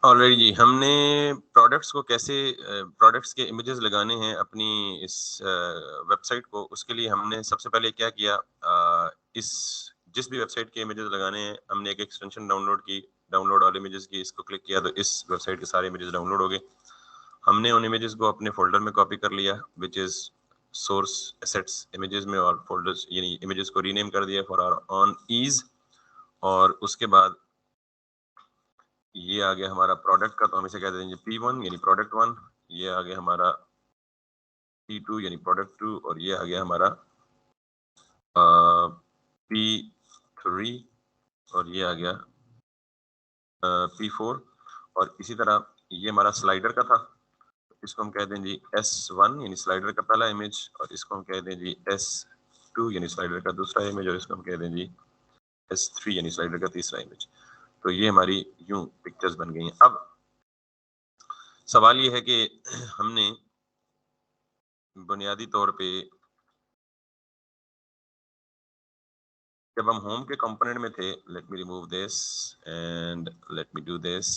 Alright जी, हमने products को कैसे प्रोडक्ट्स के इमेजेस लगाने हैं अपनी इस वेबसाइट को, उसके लिए हमने सबसे पहले क्या किया, इस जिस भी वेबसाइट के इमेजेस लगाने हैं हमने एक एक्सटेंशन डाउनलोड की, डाउनलोड ऑल इमेजेस की, इसको क्लिक किया तो इस वेबसाइट के सारे इमेजेस डाउनलोड हो गए। हमने उन इमेजेस को अपने फोल्डर में कॉपी कर लिया which is source assets images में, और फोल्डर्स यानी इमेजेस को रीनेम कर दिया फॉर आवर ऑन ईज। और उसके बाद ये आ गया हमारा प्रोडक्ट का, तो हम इसे कह देंगे P1 यानी प्रोडक्ट 1। ये आ गया हमारा P2 यानी प्रोडक्ट 2, और ये आ गया हमारा P3, और ये आ गया P4। और इसी तरह ये हमारा स्लाइडर का था, इसको हम कह दें जी S1 यानी स्लाइडर का पहला इमेज, और इसको हम कह दें जी S2 यानी स्लाइडर का दूसरा इमेज, और इसको हम कह दें जी S3 यानी स्लाइडर का तीसरा इमेज। तो ये हमारी यूं पिक्चर्स बन गई हैं। अब सवाल ये है कि हमने बुनियादी तौर पे जब हम होम के कंपोनेंट में थे, let me remove this and let me do this.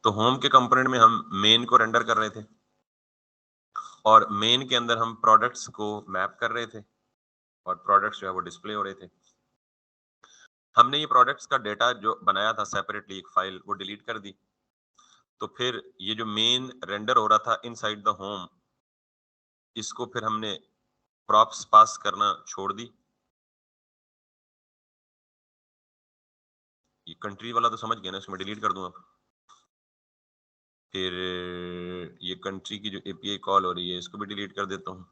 तो होम के कंपोनेंट में हम मेन को रेंडर कर रहे थे, और मेन के अंदर हम प्रोडक्ट्स को मैप कर रहे थे, और प्रोडक्ट्स जो है वो डिस्प्ले हो रहे थे। हमने ये प्रोडक्ट्स का डेटा जो बनाया था सेपरेटली एक फाइल, वो डिलीट कर दी। तो फिर ये जो मेन रेंडर हो रहा था इनसाइड द होम, इसको फिर हमने प्रॉप्स पास करना छोड़ दी। ये कंट्री वाला तो समझ गया ना, इसमें डिलीट कर दूं अब। फिर ये कंट्री की जो एपीआई कॉल हो रही है, इसको भी डिलीट कर देता हूँ।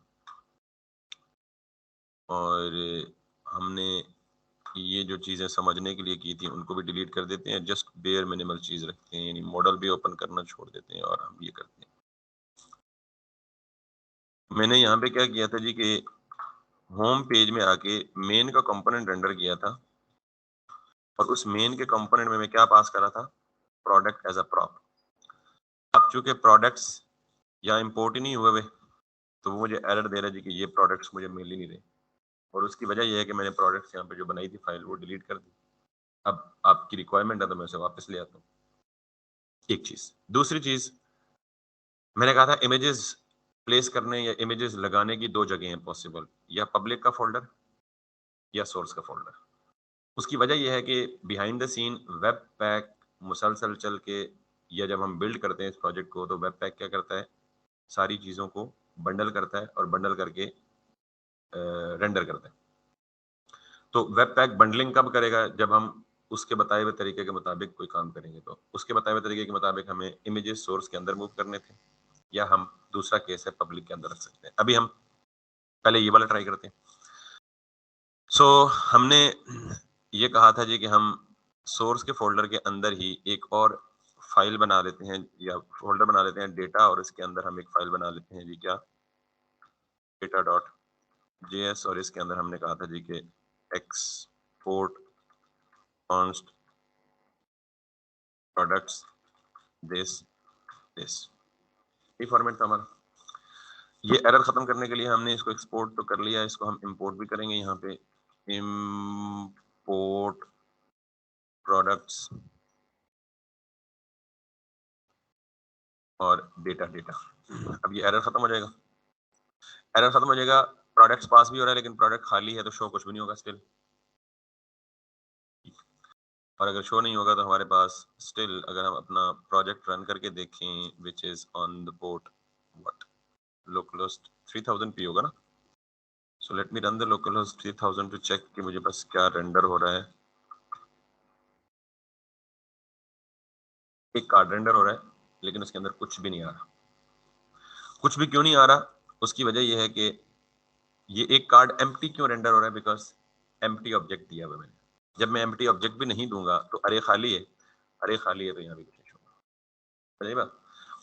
और हमने ये जो चीज़ें समझने के लिए की थी उनको भी डिलीट कर देते हैं, जस्ट बेयर मिनिमल चीज़ रखते हैं, यानी मॉडल भी ओपन करना छोड़ देते हैं, और हम ये करते हैं। मैंने यहाँ पे क्या किया था जी कि होम पेज में आके मेन का कंपोनेंट रेंडर किया था, और उस मेन के कंपोनेंट में मैं क्या पास करा था, प्रोडक्ट एज अ प्रॉप। अब चूंकि प्रोडक्ट्स यहाँ इंपोर्ट ही नहीं हुए हुए, तो वो मुझे एरर दे रहा है जी कि ये प्रोडक्ट्स मुझे मिल ही नहीं रहे, और उसकी वजह ये है कि मैंने प्रोडक्ट्स यहाँ पे जो बनाई थी फाइल वो डिलीट कर दी। अब आपकी रिक्वायरमेंट है तो मैं उसे वापस ले आता हूँ। एक चीज, दूसरी चीज मैंने कहा था इमेजेस प्लेस करने या इमेजेस लगाने की दो जगह हैं पॉसिबल, या पब्लिक का फोल्डर या सोर्स का फोल्डर। उसकी वजह यह है कि behind the scene webpack मुसलसल चल के, या जब हम बिल्ड करते हैं इस प्रोजेक्ट को, तो वेब पैक क्या करता है, सारी चीज़ों को बंडल करता है, और बंडल करके रेंडर करता है। तो वेब पैक बंडलिंग कब करेगा, जब हम उसके बताए हुए तरीके के मुताबिक कोई काम करेंगे। तो उसके बताए हुए तरीके के मुताबिक हमें इमेजेस सोर्स के अंदर मूव करने थे, या हम दूसरा केस है पब्लिक के अंदर रख सकते हैं। अभी हम पहले ये वाला ट्राई करते हैं। सो हमने ये कहा था जी कि हम सोर्स के फोल्डर के अंदर ही एक और फाइल बना लेते हैं, या फोल्डर बना लेते हैं डेटा, और इसके अंदर हम एक फाइल बना लेते हैं जी क्या, डेटा डॉट जेएस। और इसके अंदर हमने कहा था जी कि export const products this this, ये फॉर्मेट था हमारा। ये एरर खत्म करने के लिए हमने इसको एक्सपोर्ट तो कर लिया, इसको हम इंपोर्ट भी करेंगे। यहाँ पे इंपोर्ट प्रोडक्ट्स और डेटा डेटा। अब ये एरर खत्म हो जाएगा, एरर खत्म हो जाएगा। प्रोडक्ट्स पास भी हो रहा है, लेकिन प्रोडक्ट खाली है, तो शो कुछ भी नहीं होगा स्टिल। और अगर शो नहीं होगा तो हमारे पास स्टिल, अगर हम अपना प्रोजेक्ट रन करके देखें which is on the port what localhost 3000 पी होगा ना। So let me run the localhost 3000 to check कि मुझे बस क्या रेंडर हो रहा है। एक कार्ड रेंडर हो रहा है, लेकिन उसके अंदर कुछ भी नहीं आ रहा। कुछ भी क्यों नहीं आ रहा, उसकी वजह यह है कि ये एक कार्ड एम्प्टी क्यों रेंडर हो रहा है, बिकॉज एम्प्टी ऑब्जेक्ट दिया हुआ मैंने। जब मैं एम्प्टी ऑब्जेक्ट भी नहीं दूंगा तो अरे खाली है, अरे खाली है तो यहाँ भी कुछ नहीं होगा, समझिए बात।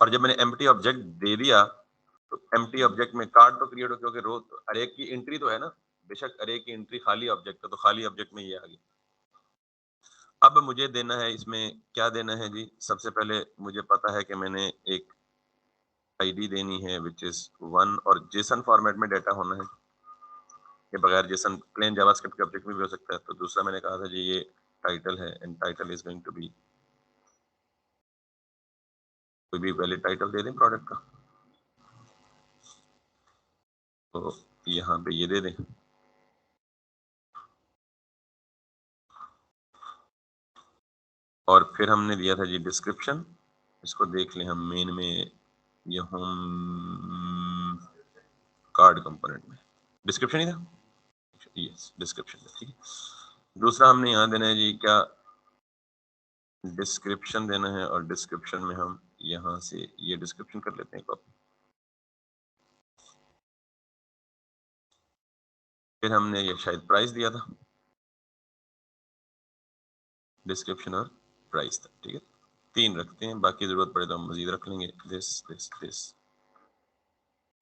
और जब मैंने एम्प्टी ऑब्जेक्ट दे दिया, तो एम्प्टी ऑब्जेक्ट में कार्ड तो क्रिएट हो, क्योंकि रो अरे की एंट्री तो है ना, बेशक अरे की एंट्री खाली ऑब्जेक्ट है, तो खाली ऑब्जेक्ट में ये आ गई। अब मुझे देना है, इसमें क्या देना है जी, सबसे पहले मुझे पता है कि मैंने एक आईडी देनी है विच इज 1, और जेसन फॉर्मेट में डेटा होना है, ये बगैर जेसन प्लेन जावास्क्रिप्ट के ऑब्जेक्ट में भी हो सकता है। तो दूसरा मैंने कहा था जी ये टाइटल है and title is going to be, कोई भी वैलिड टाइटल दे दें प्रोडक्ट का, तो यहाँ पे ये दे दें। और फिर हमने दिया था जी डिस्क्रिप्शन, इसको देख लें हम मेन में, ये होम कार्ड कंपोनेंट में डिस्क्रिप्शन ही था, यस डिस्क्रिप्शन था, ठीक है। दूसरा हमने यहाँ देना है जी क्या, डिस्क्रिप्शन देना है, और डिस्क्रिप्शन में हम यहाँ से ये डिस्क्रिप्शन कर लेते हैं कॉपी। फिर हमने ये शायद प्राइस दिया था, डिस्क्रिप्शन और प्राइस था, ठीक है। 3 रखते हैं, बाकी जरूरत पड़े तो हम मजीद रख लेंगे। This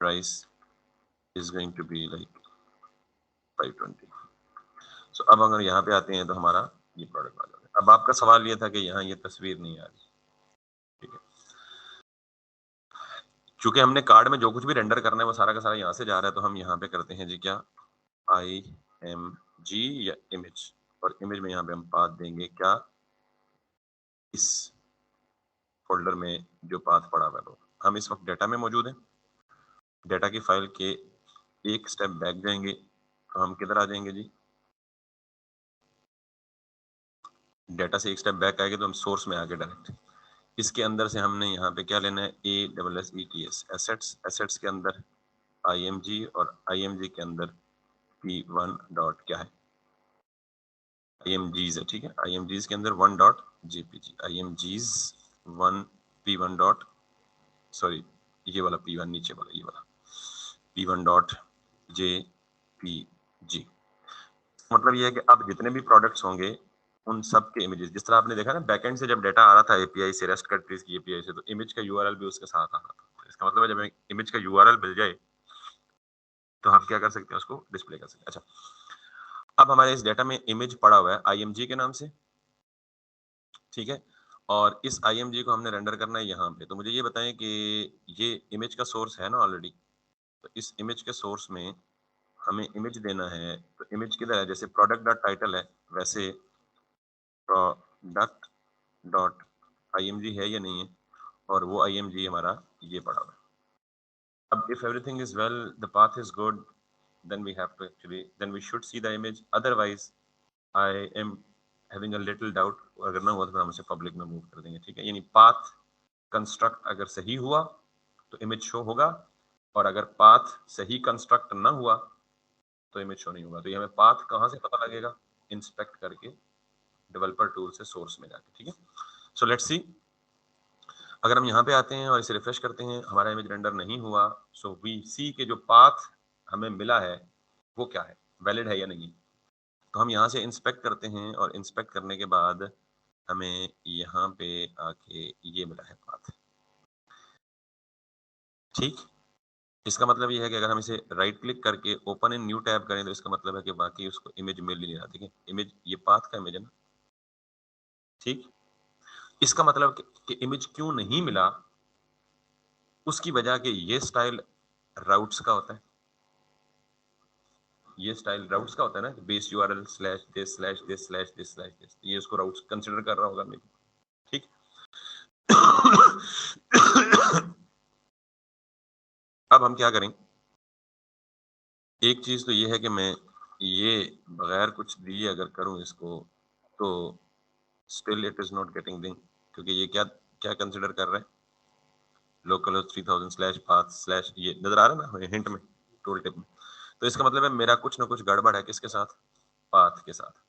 price is going to be like 520। So अब अगर यहाँ पे आते हैं तो हमारा ये प्रोडक्ट आ जाएगा। अब आपका सवाल ये था कि यहाँ ये तस्वीर नहीं आ रही, ठीक है। चूंकि हमने कार्ड में जो कुछ भी रेंडर करना है वो सारा का सारा यहाँ से जा रहा है, तो हम यहाँ पे करते हैं जी क्या, IMG या इमेज, और इमेज में यहाँ पे हम पाथ देंगे क्या, इस फोल्डर में जो पाथ पड़ा हुआ है। हम इस वक्त डेटा में मौजूद हैं, डेटा की फाइल के एक स्टेप बैक जाएंगे तो हम किधर आ जाएंगे जी, डेटा से एक स्टेप बैक आएंगे तो हम सोर्स में आगे डायरेक्ट। इसके अंदर से हमने यहाँ पे क्या लेना है, ASSETS एसेट्स, एसेट्स के अंदर IMG, और IMG के अंदर P1 डॉट क्या है, IMGs है, ठीक है। IMGs के अंदर 1 dot JPG, IMGs 1 P1 dot, sorry ये वाला P1 नीचे वाला, ये वाला P1 डॉट JPG। मतलब ये है कि अब जितने भी प्रोडक्ट्स होंगे उन सब के इमेजेस, जिस तरह आपने देखा ना बैकएंड से जब डाटा आ रहा था API से, रेस्ट कंट्रीज की API से, तो इमेज का URL भी उसके साथ आ रहा था। इसका मतलब है जब इमेज का URL मिल जाए तो हम क्या कर सकते हैं, उसको डिस्प्ले कर सकते हैं। अच्छा, अब हमारे इस डाटा में इमेज पड़ा हुआ है IMG के नाम से, ठीक है, और इस IMG को हमने रेंडर करना है यहाँ पे। तो मुझे ये बताएं कि ये इमेज का सोर्स है ना ऑलरेडी, तो इस इमेज के सोर्स में हमें इमेज देना है। तो इमेज किधर है, जैसे प्रोडक्ट डॉट टाइटल है वैसे प्रोडक्ट डॉट IMG है या नहीं है, और वो IMG हमारा ये पड़ा हुआ है। अब if everything is well, the path is good, then we have to actually, then we should see the image, otherwise I am having a little doubt। अगर ना हुआ तो हम उसे पब्लिक में मूव कर देंगे, ठीक है। यानी पाथ कंस्ट्रक्ट अगर सही हुआ तो इमेज शो होगा, और अगर पाथ सही कंस्ट्रक्ट ना हुआ तो इमेज शो नहीं होगा। तो ये हमें पाथ कहाँ से पता लगेगा, इंस्पेक्ट करके डेवलपर टूल से सोर्स में जाके, ठीक है। सो लेट्स सी, अगर हम यहाँ पे आते हैं और इसे रिफ्रेश करते हैं, हमारा इमेज रेंडर नहीं हुआ। सो वी सी के जो पाथ हमें मिला है वो क्या है, वैलिड है या नहीं। तो हम यहाँ से इंस्पेक्ट करते हैं, और इंस्पेक्ट करने के बाद हमें यहाँ पे आके ये मिला है पाथ, ठीक। इसका मतलब ये है कि अगर हम इसे राइट क्लिक करके ओपन इन न्यू टैब करें तो इसका मतलब है कि बाकी उसको इमेज मिल ही नहीं रहा, ठीक है। इमेज ये पाथ का इमेज है ना, ठीक। इसका मतलब कि इमेज क्यों नहीं मिला, उसकी वजह कि ये स्टाइल राउट्स का होता है, ये स्टाइल राउट्स का होता है ना, base URL slash this slash this slash this slash this, ये उसको राउट्स कंसीडर कर रहा होगा मेरी, ठीक। अब हम क्या करें, एक चीज तो ये है कि मैं ये बगैर कुछ दिए अगर करूं इसको तो still it is not getting thing, क्योंकि ये क्या क्या कंसीडर कर रहा है, लोकल 3000 स्लैश पाथ स्लैश, ये नजर आ रहा है ना हिंट में, टूल टिप में। तो इसका मतलब है मेरा कुछ ना कुछ गड़बड़ है, किसके साथ, पाथ के साथ।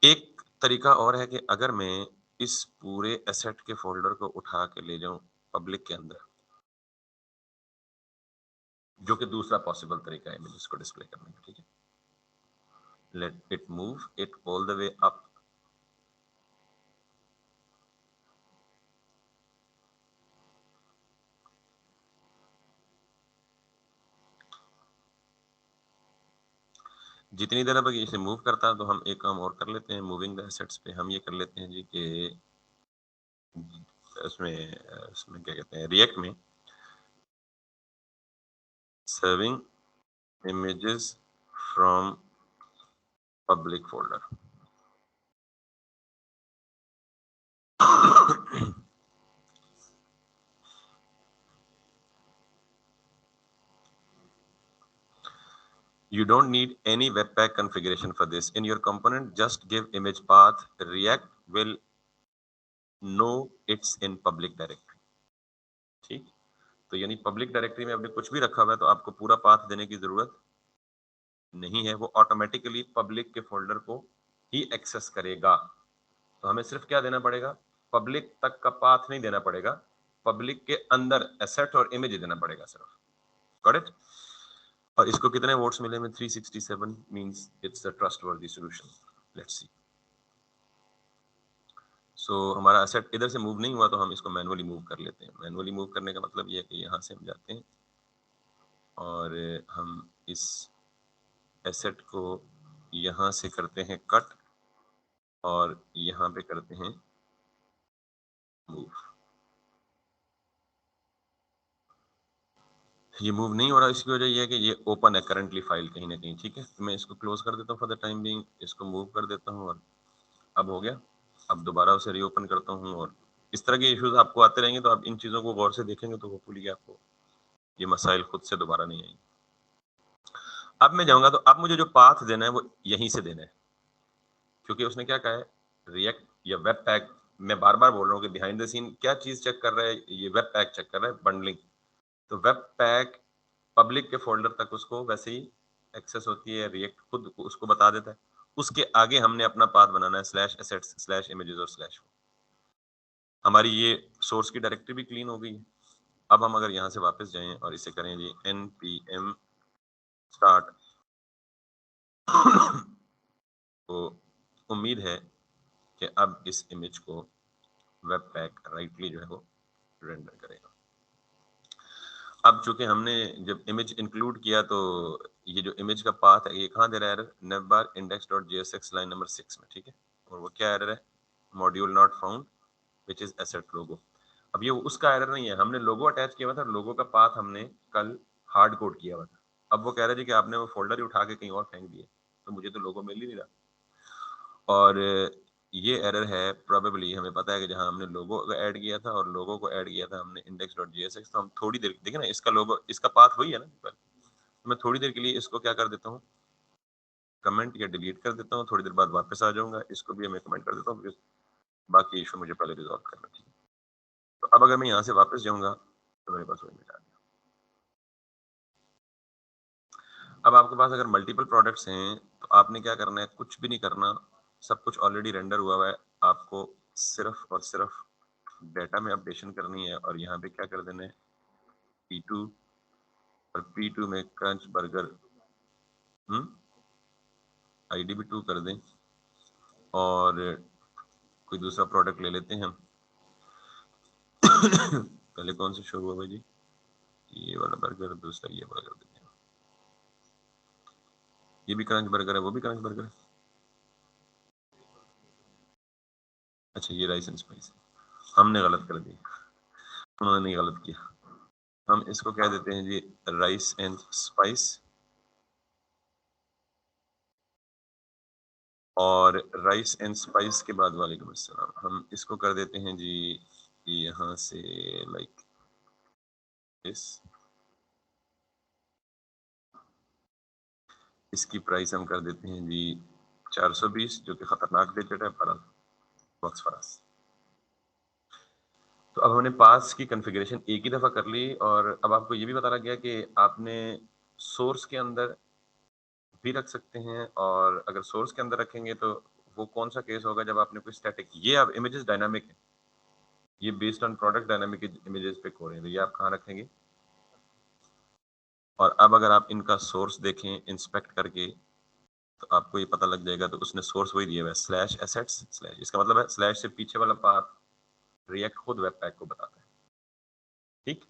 एक तरीका और है कि अगर मैं इस पूरे एसेट के फोल्डर को उठा के ले जाऊं पब्लिक के अंदर, जो कि दूसरा पॉसिबल तरीका है इमेजेस को डिस्प्ले करने का, ठीक है। Let it move it all the way up, जितनी देर अब इसे मूव करता है तो हम एक काम और कर लेते हैं, मूविंग द एसेट्स पे हम ये कर लेते हैं जी कि उसमें क्या कहते हैं, रिएक्ट में serving images from public folder, You don't need any webpack configuration for this. In your component, just give image path. React will know it's in public directory. ठीक, तो यानी पब्लिक डायरेक्टरी में आपने कुछ भी रखा हुआ है तो आपको पूरा पाथ देने की जरूरत नहीं है, वो ऑटोमेटिकली पब्लिक के फोल्डर को ही एक्सेस करेगा। तो हमें सिर्फ क्या देना पड़ेगा, पब्लिक तक का पाथ नहीं देना पड़ेगा, पब्लिक के अंदर एसेट और इमेज देना पड़ेगा सिर्फ। Got it? और इसको कितने वोट्स मिले में 367 means it's a trustworthy solution. Let's see. So हमारा एसेट इधर से मूव नहीं हुआ तो हम इसको मैनुअली मूव कर लेते हैं। मैनुअली मूव करने का मतलब ये है कि यहाँ से हम जाते हैं और हम इस एसेट को यहाँ से करते हैं कट और यहाँ पे करते हैं मूव। ये मूव नहीं हो रहा, इसकी वजह ये है कि ये ओपन है करंटली फाइल कहीं ना कहीं। ठीक है, तो मैं इसको क्लोज कर देता हूँ फॉर द टाइम बीइंग, इसको मूव कर देता हूँ और अब हो गया। अब दोबारा उसे रीओपन करता हूँ और इस तरह के इश्यूज आपको आते रहेंगे तो आप इन चीजों को गौर से देखेंगे तो होपफुली आपको ये मसाइल खुद से दोबारा नहीं आएंगे। अब मैं जाऊंगा तो अब मुझे जो पाथ देना है वो यहीं से देना है, क्योंकि उसने क्या कहा है, रिएक्ट या वेब पैक। मैं बार बार बोल रहा हूँ कि बिहाइंड द सीन क्या चीज चेक कर रहा है, ये वेब पैक चेक कर रहा है, बंडलिंग। तो वेब पैक पब्लिक के फोल्डर तक उसको वैसे ही एक्सेस होती है, रिएक्ट खुद उसको बता देता है। उसके आगे हमने अपना पाथ बनाना है स्लैश एसेट्स स्लैश इमेजेस और स्लैश। हमारी ये सोर्स की डायरेक्टरी भी क्लीन हो गई है। अब हम अगर यहाँ से वापस जाएं और इसे करें जी npm स्टार्ट तो उम्मीद है कि अब इस इमेज को वेब पैक राइटली जो है वो रेंडर करेगा। अब चूंकि हमने जब इमेज इंक्लूड किया तो ये जो इमेज का पाथ है ये कहाँ दे रहा है error, navbar index.jsx line number 6 में। ठीक है, और वो क्या एरर है, module not found which is asset logo. अब ये उसका एरर नहीं है, हमने लोगो अटैच किया हुआ था, लोगो का पाथ हमने कल हार्ड कोड किया हुआ था। अब वो कह रहे थे कि आपने वो फोल्डर ही उठा के कहीं और फेंक दिए, तो मुझे तो लोगो मिल ही नहीं रहा। और ये एरर है प्रोबेबली, हमें पता है कि जहां हमने लोगो को ऐड किया था और लोगो को ऐड किया था हमने index.jsx, तो हम थोड़ी देर देखिए ना, इसका लोगो इसका पाथ वही है ना। पर मैं थोड़ी देर के लिए इसको क्या कर देता हूँ, कमेंट या डिलीट कर देता हूँ, थोड़ी देर बाद वापस आ जाऊंगा, इसको भी मैं कमेंट कर देता हूँ, बाकी इशू मुझे पहले रिजॉल्व करना चाहिए। तो अब अगर मैं यहाँ से वापस जाऊंगा तो मेरे पास वही मिटा दिया। अब आपके पास अगर मल्टीपल प्रोडक्ट्स हैं तो आपने क्या करना है, कुछ भी नहीं करना, सब कुछ ऑलरेडी रेंडर हुआ हुआ है। आपको सिर्फ और सिर्फ डेटा में अपडेशन करनी है और यहाँ पे क्या कर देना है, P2 और P2 में क्रंच बर्गर आईडी भी 2 कर दें और कोई दूसरा प्रोडक्ट ले लेते हैं हम। पहले कौन सा शो हुआ भाई जी, ये वाला बर्गर, दूसरा ये वाला कर देते हैं। ये भी क्रंच बर्गर है, वो भी क्रंच बर्गर है। अच्छा ये राइस एंड स्पाइस, हमने गलत कर दिया, उन्होंने नहीं गलत किया। हम इसको कह देते हैं जी राइस एंड स्पाइस, और राइस एंड स्पाइस के बाद वालेकुम अस्सलाम हम इसको कर देते हैं जी यहाँ से लाइक इस, इसकी प्राइस हम कर देते हैं जी 420, जो कि खतरनाक डिजिट है, पर वक्स फरास। तो अब हमने पास की कॉन्फ़िगरेशन एक ही दफ़ा कर ली और अब आपको ये भी पता लग गया कि आपने सोर्स के अंदर भी रख सकते हैं, और अगर सोर्स के अंदर रखेंगे तो वो कौन सा केस होगा जब आपने कोई स्टैटिक, ये अब इमेजेस डायनामिक है, ये based on product dynamic images पे हो रहे हैं, तो ये आप कहाँ रखेंगे। और अब अगर आप इनका सोर्स देखें इंस्पेक्ट करके तो आपको ये पता लग जाएगा, तो उसने सोर्स वही दिया हुआ है स्लैश एसेट्स स्लैश, इसका मतलब है स्लैश से पीछे वाला पाथ रिएक्ट खुद वेब पैक को बताता है। ठीक,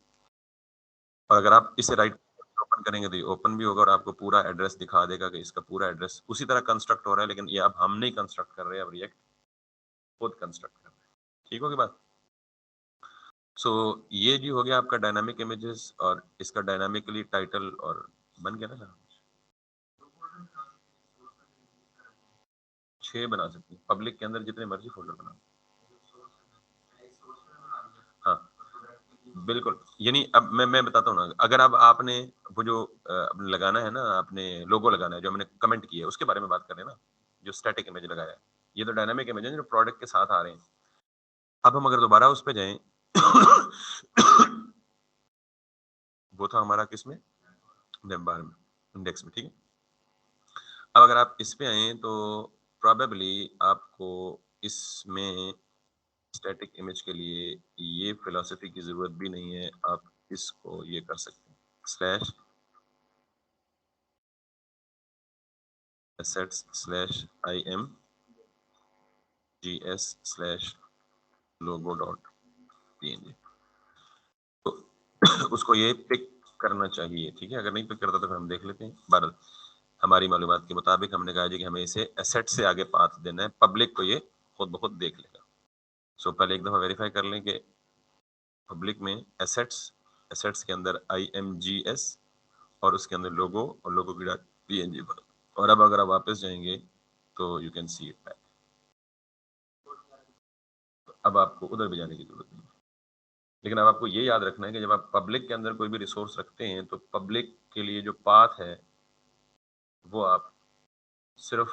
और अगर आप इसे राइट ओपन करेंगे तो ये ओपन भी होगा और आपको पूरा एड्रेस दिखा देगा कि इसका पूरा एड्रेस उसी तरह कंस्ट्रक्ट हो रहा है, लेकिन ये अब हम नहीं कंस्ट्रक्ट कर रहे हैं, अब रिएक्ट खुद कंस्ट्रक्ट कर रहा है। ठीक होगी बात। सो ये जी हो गया आपका डायनामिक इमेजेस, और इसका डायनामिकली टाइटल और बन गया ना। 6 बना सकते हैं, पब्लिक के अंदर जितने मर्जी फोल्डर बना। बिल्कुल, यानी अब मैं बताता हूँ ना, अगर अब आपने वो जो लगाना है ना, आपने लोगो लगाना है, जो हमने कमेंट किया है, उसके बारे में बात कर रहे हैं ना, जो स्टैटिक इमेज लगाया है। ये तो डायनामिक इमेज है जो प्रोडक्ट के साथ आ रहे हैं। अब हम अगर दोबारा उस पे जाएँ वो था हमारा किसमें? वेब बार में, इंडेक्स में, ठीक है? अब अगर आप इस पे आएँ तो प्रोबेबली आपको इसमें स्टैटिक इमेज के लिए ये फिलॉसफी की ज़रूरत भी नहीं है, आप इसको ये कर सकते हैं, slash assets slash imgs slash logo dot png। तो उसको ये पिक करना चाहिए, ठीक है? अगर नहीं पिक करता तो फिर हम देख लेते हैं। बहरहाल हमारी मालूमात के मुताबिक हमने कहा जी कि हमें इसे एसेट से आगे पाथ देना है, पब्लिक को ये खुद ब खुद देख लेगा। सो पहले एक दफा वेरीफाई कर लें कि पब्लिक में एसेट्स, एसेट्स के अंदर IMGS और उसके अंदर लोगो और लोगो की डॉट png पर। और अब अगर आप वापस जाएंगे तो you can see it back. अब आपको उधर भी जाने की जरूरत नहीं है। लेकिन अब आपको ये याद रखना है कि जब आप पब्लिक के अंदर कोई भी रिसोर्स रखते हैं तो पब्लिक के लिए जो पाथ है वो आप सिर्फ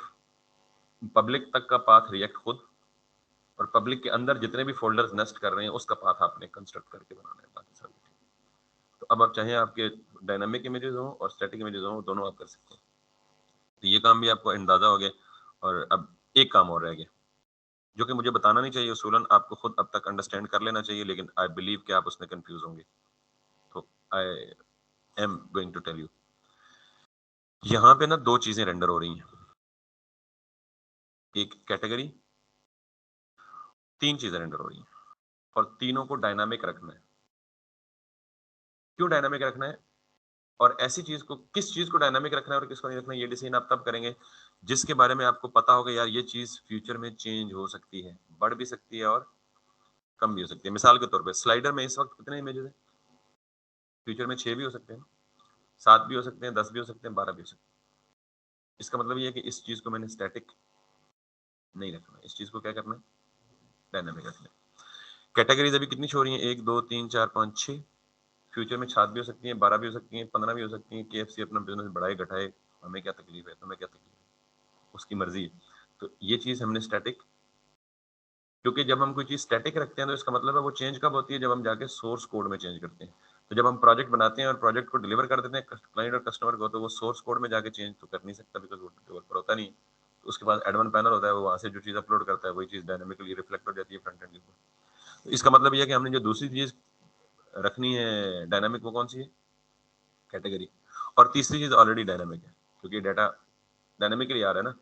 पब्लिक तक का पाथ रिएक्ट खुद, और पब्लिक के अंदर जितने भी फोल्डर्स नेस्ट कर रहे हैं उसका पाथ आपने कंस्ट्रक्ट करके बनाना है, बाकी सब। तो अब आप चाहे आपके डायनामिक इमेजेस हो और स्टैटिक इमेजेस हो, दोनों आप कर सकते हैं। तो ये काम भी आपको अंदाजा हो गया। और अब एक काम और रह गया जो कि मुझे बताना नहीं चाहिए उसूलन, आपको खुद अब तक अंडरस्टैंड कर लेना चाहिए, लेकिन आई बिलीव कि आप उसमें कंफ्यूज होंगे। तो I am going to tell you. यहाँ पे ना दो चीजें रेंडर हो रही हैं, एक कैटेगरी, तीन चीजें रेंडर हो रही हैं और तीनों को डायनामिक रखना है। क्यों डायनामिक रखना है और ऐसी चीज को, किस चीज को डायनामिक रखना है और किसको नहीं रखना है, ये डिसीजन आप तब करेंगे जिसके बारे में आपको पता होगा यार ये चीज फ्यूचर में चेंज हो सकती है, बढ़ भी सकती है और कम भी हो सकती है। मिसाल के तौर पे स्लाइडर में इस वक्त कितने इमेजेस हैं? फ्यूचर में 6 भी हो सकते हैं, 7 भी हो सकते हैं, 10 भी हो सकते हैं, 12 भी हो सकते हैं। इसका मतलब ये है कि इस चीज को मैंने स्टैटिक नहीं रखना है, इस चीज को क्या करना है, डायनामिक रखना है। कैटेगरीज अभी कितनी शो हो रही है? 1 2 3 4 5 6। फ्यूचर में 7 भी हो सकती है, 12 भी हो सकती है, 15 भी हो सकती है। KFC अपना बिजनेस बढ़ाए घटाए, हमें क्या तकलीफ है, तुम्हें क्या तकलीफ है, उसकी मर्जी है। तो ये चीज हमने स्टैटिक, क्योंकि जब हम कोई चीज स्टैटिक रखते हैं तो इसका मतलब है वो चेंज कब होती है, जब हम जाके सोर्स कोड में चेंज करते हैं। तो जब हम प्रोजेक्ट बनाते हैं और प्रोजेक्ट को डिलीवर कर देते हैं क्लाइंट और कस्टमर को, तो वो सोर्स कोड में जाके चेंज तो कर नहीं सकता, बिकॉज वो डेवलपर होता नहीं। तो उसके पास एडवन पैनल होता है, वो वहां से जो चीज अपलोड करता है वही चीज डायनामिकली रिफ्लेक्ट हो जाती है फ्रंट एंड के ऊपर। तो इसका मतलब ये है कि हमने जो दूसरी चीज रखनी है डायनामिक, वो कौन सी है? कैटेगरी। और तीसरी चीज ऑलरेडी डायनामिक है, क्योंकि डाटा डायनामिकली आ रहा है ना।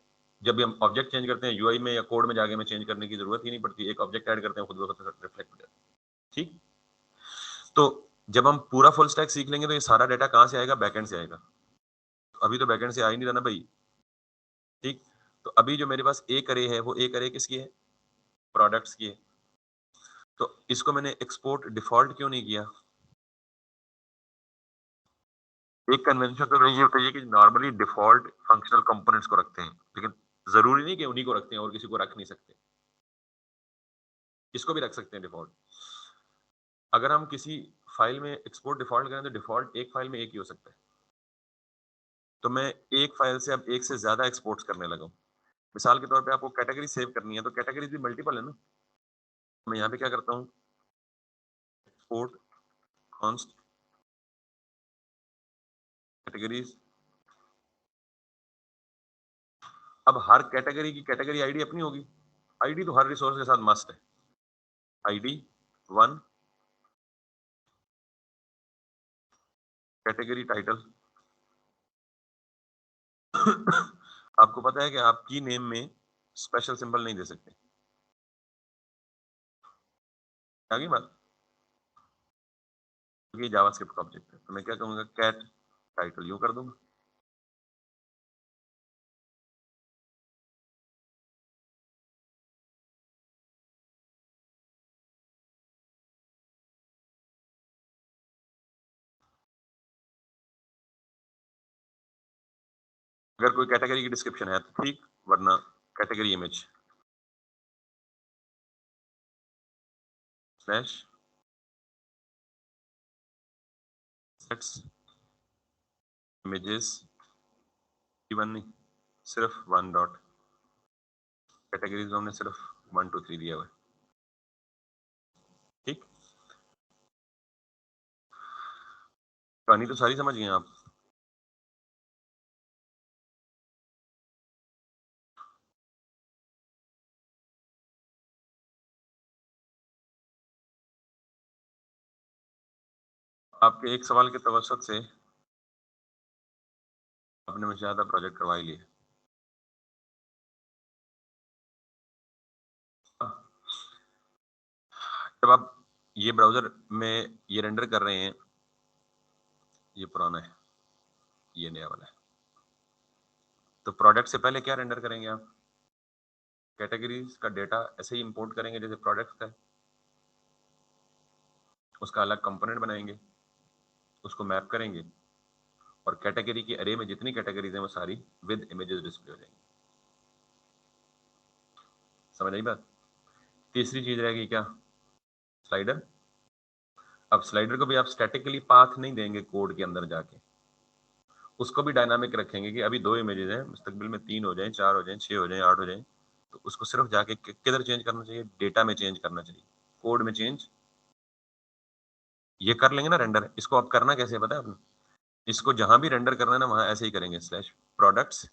जब भी हम ऑब्जेक्ट चेंज करते हैं यूआई में या कोड में जाके हमें चेंज करने की जरूरत ही नहीं पड़ती, एक ऑब्जेक्ट ऐड करते हैं खुद ब खुद रिफ्लेक्ट हो जाता है। ठीक। तो जब हम पूरा फुल स्टैक सीख लेंगे तो ये सारा डाटा कहाँ से आएगा? बैकएंड से आएगा। अभी तो बैकएंड से आ ही नहीं रहा ना भाई। ठीक। तो अभी जो मेरे पास एक अरे है, वो एक अरे किसकी है? प्रोडक्ट्स की है। तो इसको मैंने एक्सपोर्ट डिफॉल्ट क्यों नहीं किया? एक कन्वेंशन तो ये होता है कि नॉर्मली डिफॉल्ट फंक्शनल कंपोनेंट्स को रखते हैं, लेकिन जरूरी नहीं कि उन्हीं को रखते हैं और किसी को रख नहीं सकते, इसको भी रख सकते हैं डिफॉल्ट। अगर हम किसी फाइल में एक्सपोर्ट डिफॉल्ट करें तो डिफॉल्ट एक फाइल में एक ही हो सकता है। तो मैं एक फाइल से अब एक से ज्यादा एक्सपोर्ट्स करने लगा हूं। मिसाल के तौर पे आपको कैटेगरी सेव करनी है तो कैटेगरीज भी मल्टीपल है ना। मैं यहाँ पे क्या करता हूँ, एक्सपोर्ट कॉन्स्ट कैटेगरीज। अब हर कैटेगरी की कैटेगरी आईडी अपनी होगी। आईडी तो हर रिसोर्स के साथ मस्ट है। ID 1 category title. आपको पता है कि आप की नेम में स्पेशल सिंबल नहीं दे सकते। आगे बात, ये जावास्क्रिप्ट का ऑब्जेक्ट है, तो मैं क्या कहूंगा, कैट टाइटल यूं कर दूंगा। अगर कोई कैटेगरी की डिस्क्रिप्शन है तो ठीक, वरना category image slash sets images one नहीं, सिर्फ वन डॉट, कैटेगरीज में हमने सिर्फ 1 2 3 दिया हुआ है। ठीक, कहानी तो सारी समझ गए आप। आपके एक सवाल के तवसत से आपने मुझे ज्यादा प्रोजेक्ट करवा ही लिए। जब आप ये ब्राउजर में ये रेंडर कर रहे हैं, ये पुराना है, ये नया वाला है, तो प्रोडक्ट से पहले क्या रेंडर करेंगे आप? कैटेगरीज का डेटा ऐसे ही इंपोर्ट करेंगे जैसे प्रोडक्ट का है, उसका अलग कंपोनेंट बनाएंगे, उसको मैप करेंगे, और कैटेगरी की अरे में जितनी कैटेगरीज हैं वो सारी विद इमेजेस डिस्प्ले हो जाएंगी। समझ आई बात? तीसरी चीज रहेगी क्या? स्लाइडर। अब स्लाइडर को भी आप स्टैटिकली पाथ नहीं देंगे कोड के अंदर जाके, उसको भी डायनामिक रखेंगे कि अभी 2 इमेजेस हैं, मुस्तकबिल में 3 हो जाएं, 4 हो जाएं, 6 हो जाएं, 8 हो जाएं, तो उसको सिर्फ जाके किधर चेंज करना चाहिए? डेटा में चेंज करना चाहिए, कोड में चेंज ये कर लेंगे ना रेंडर। इसको आप करना कैसे है पता है आपने? इसको जहां भी रेंडर करना है ना वहां ऐसे ही करेंगे, स्लैश प्रोडक्ट्स,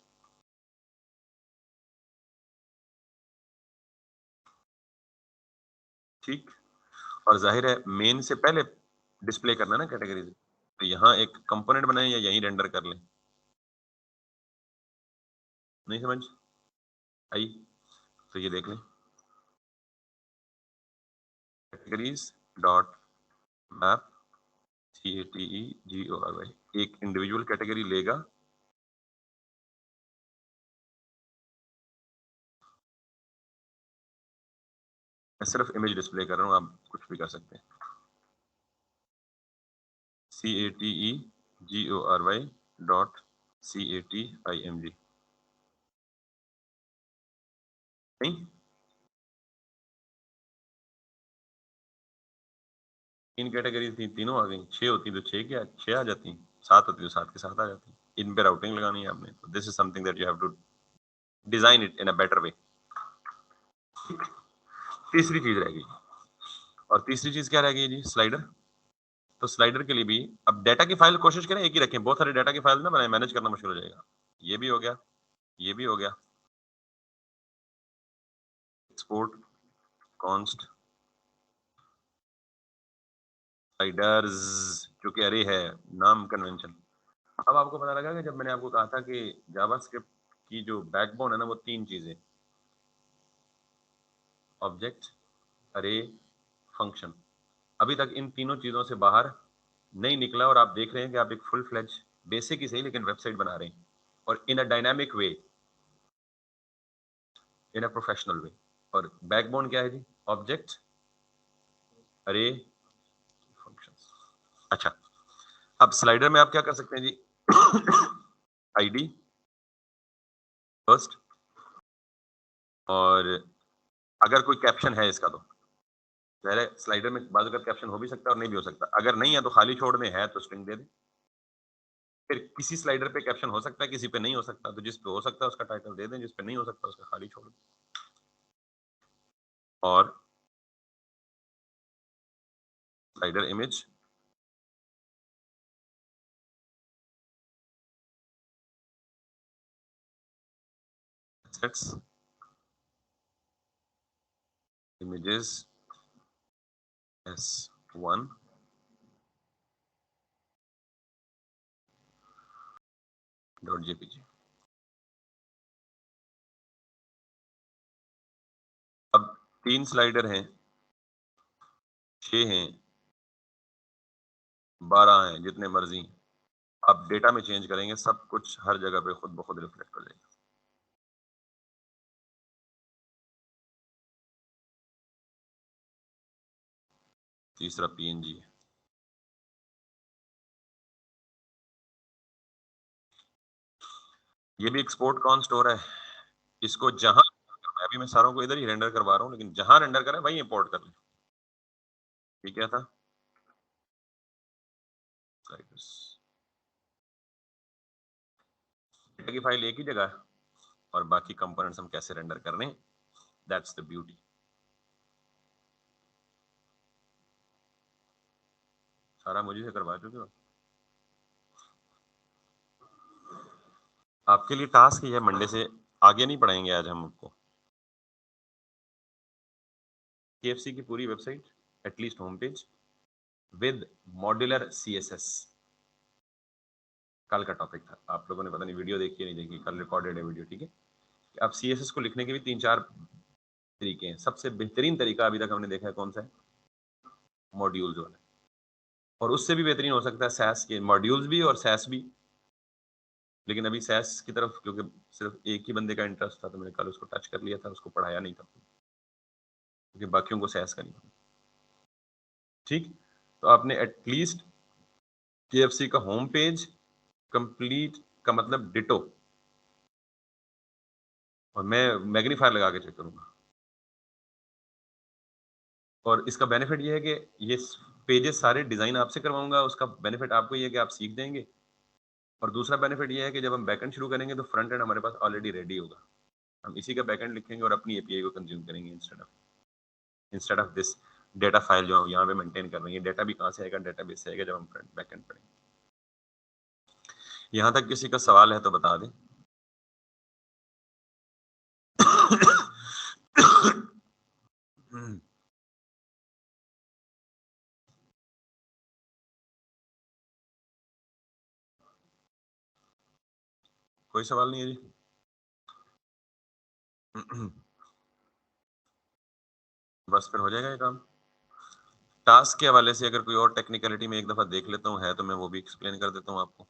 ठीक, और जाहिर है मेन से पहले डिस्प्ले करना है ना कैटेगरीज, तो यहाँ एक कंपोनेंट बनाए या यहीं रेंडर कर लें? नहीं समझ आई? तो ये देख लें, कैटेगरीज डॉट मैप CATEGORY, एक इंडिविजुअल कैटेगरी लेगा, मैं सिर्फ इमेज डिस्प्ले कर रहा हूँ, आप कुछ भी कर सकते हैं। CATEGORY डॉट CATIMG, नहीं 3 कैटेगरीज थी, तीनों आ गई, 6 होती तो 6 क्या 6 आ जाती, 7 होती तो 7 के साथ आ जाती। इन पे राउटिंग लगानी है आपने, तो this is something that you have to design it in a better way. तीसरी चीज रहेगी, और तीसरी चीज क्या रहेगी जी? स्लाइडर। तो स्लाइडर के लिए भी अब डाटा की फाइल कोशिश करें एक ही रखें, बहुत सारे डाटा की फाइल ना बनाए, मैनेज करना मुश्किल हो जाएगा। ये भी हो गया, ये भी हो गया, एक्सपोर्ट कॉन्स्ट स्लाइडर्स, क्योंकि अरे है नाम कन्वेंशन। अब आपको पता लगा कि जब मैंने आपको कहा था कि जावास्क्रिप्ट की जो बैकबोन है ना वो 3 चीजें, ऑब्जेक्ट, अरे, फंक्शन, अभी तक इन तीनों चीजों से बाहर नहीं निकला, और आप देख रहे हैं कि आप एक फुल फ्लेज बेसिक ही सही लेकिन वेबसाइट बना रहे हैं, और इन a dynamic way, in a professional way. और बैकबोन क्या है जी? ऑब्जेक्ट, अरे, फंक्शंस। अच्छा, अब स्लाइडर में आप क्या कर सकते हैं जी? आईडी फर्स्ट, और अगर कोई कैप्शन है इसका तो पहले स्लाइडर में बाजू का कैप्शन हो भी सकता है और नहीं भी हो सकता, अगर नहीं है तो खाली छोड़ दें, है तो स्ट्रिंग दे दें। फिर किसी स्लाइडर पे कैप्शन हो सकता है, किसी पे नहीं हो सकता, तो जिस पे हो सकता है उसका टाइटल दे दें, जिस पे नहीं हो सकता उसका खाली छोड़ दें। और slider image, sets images S1 dot JPG. अब 3 स्लाइडर हैं, 6 हैं, 12 हैं, जितने मर्जी आप डेटा में चेंज करेंगे सब कुछ हर जगह पे खुद ब खुद रिफ्लेक्ट हो जाएगा। तीसरा PNG है। ये भी एक्सपोर्ट कॉन स्टोर है, इसको जहां अभी मैं सारों को इधर ही रेंडर करवा रहा हूँ, लेकिन जहां रेंडर करें वहीं इंपोर्ट कर लें। ये क्या था? स्लाइडर्स। डेटा की फाइल एक ही जगह और बाकी कंपोनेंट्स हम कैसे रेंडर कर रहे हैं, दैट्स द ब्यूटी। सारा मुझे से करवा चुके हो। आपके लिए टास्क ही है, मंडे से आगे नहीं पढ़ाएंगे आज हम आपको। KFC की पूरी website at least home page with modular CSS कल का टॉपिक था। आप लोगों ने पता नहीं वीडियो देखी नहीं देखी, कल रिकॉर्डेड है वीडियो, ठीक है। अब CSS को लिखने के भी 3-4 तरीके हैं। सबसे बेहतरीन तरीका अभी तक हमने देखा है कौन सा है, मॉड्यूल्स वाला। और उससे भी बेहतरीन हो सकता है सैस के मॉड्यूल्स भी और सैस भी, लेकिन अभी सैस की तरफ क्योंकि सिर्फ एक ही बंदे का इंटरेस्ट था तो मैंने कल उसको टच कर लिया था, उसको पढ़ाया नहीं था क्योंकि बाकियों को सैस का नहीं था। ठीक, तो आपने एटलीस्ट KFC का होम पेज कंप्लीट का मतलब डिटो, और मैं मैग्नीफायर लगा के चेक करूंगा। और इसका बेनिफिट ये है कि ये पेजेस सारे डिजाइन आपसे करवाऊंगा, उसका बेनिफिट आपको ये है कि आप सीख जाएंगे। और दूसरा बेनिफिट ये है कि जब हम बैकएंड शुरू करेंगे तो फ्रंट एंड हमारे पास ऑलरेडी रेडी होगा। हम इसी का बैकएंड लिखेंगे और अपनी API को कंज्यूम करेंगे instead of this data file जो हम यहाँ पे मेंटेन कर रहे हैं। डेटा भी कहाँ से आएगा, डेटाबेस से आएगा जब हम फ्रंट बैकएंड पढ़ेंगे। यहाँ तक किसी का सवाल है तो बता दें। कोई सवाल नहीं है जी। बस फिर हो जाएगा ये काम। टास्क के हवाले से अगर कोई और टेक्निकलिटी में एक दफा देख लेता हूँ है तो मैं वो भी एक्सप्लेन कर देता हूँ आपको।